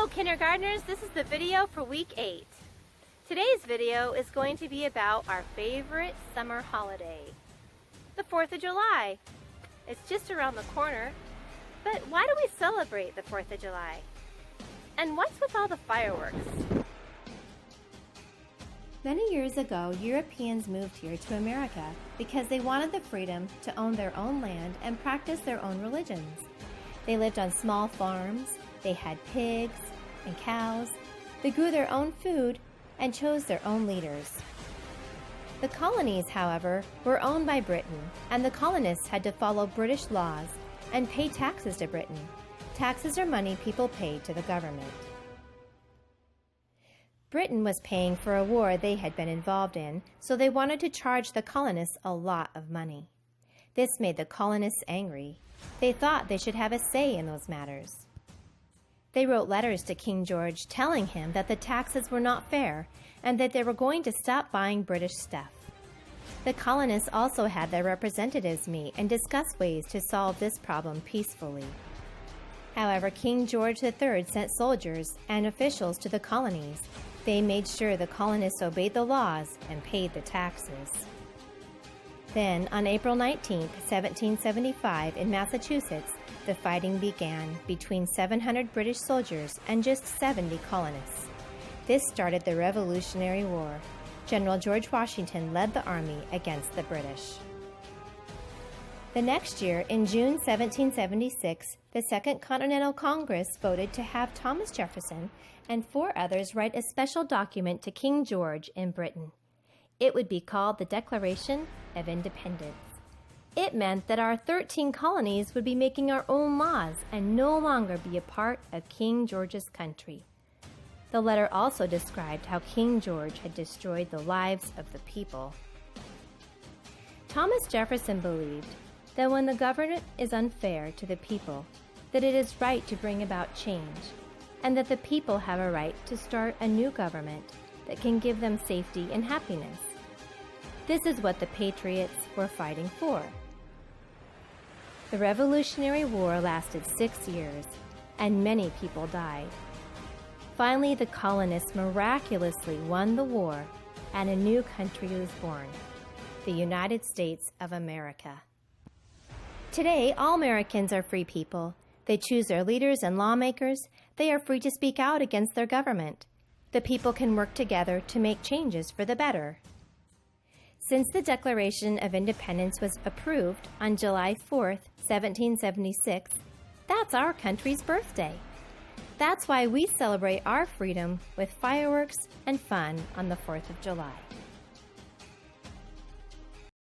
Hello kindergartners, this is the video for week 8. Today's video is going to be about our favorite summer holiday, the 4th of July. It's just around the corner, but why do we celebrate the 4th of July? And what's with all the fireworks? Many years ago, Europeans moved here to America because they wanted the freedom to own their own land and practice their own religions. They lived on small farms, they had pigs and cows, they grew their own food, and chose their own leaders. The colonies, however, were owned by Britain, and the colonists had to follow British laws and pay taxes to Britain. Taxes are money people paid to the government. Britain was paying for a war they had been involved in, so they wanted to charge the colonists a lot of money. This made the colonists angry. They thought they should have a say in those matters. They wrote letters to King George telling him that the taxes were not fair and that they were going to stop buying British stuff. The colonists also had their representatives meet and discuss ways to solve this problem peacefully. However, King George III sent soldiers and officials to the colonies. They made sure the colonists obeyed the laws and paid the taxes. Then, on April 19, 1775, in Massachusetts, the fighting began between 700 British soldiers and just 70 colonists. This started the Revolutionary War. General George Washington led the army against the British. The next year, in June 1776, the Second Continental Congress voted to have Thomas Jefferson and 4 others write a special document to King George in Britain. It would be called the Declaration of Independence. It meant that our 13 colonies would be making our own laws and no longer be a part of King George's country. The letter also described how King George had destroyed the lives of the people. Thomas Jefferson believed that when the government is unfair to the people, that it is right to bring about change, and that the people have a right to start a new government that can give them safety and happiness. This is what the Patriots were fighting for. The Revolutionary War lasted 6 years, and many people died. Finally, the colonists miraculously won the war, and a new country was born, the United States of America. Today, all Americans are free people. They choose their leaders and lawmakers. They are free to speak out against their government. The people can work together to make changes for the better. Since the Declaration of Independence was approved on July 4th, 1776, that's our country's birthday. That's why we celebrate our freedom with fireworks and fun on the 4th of July.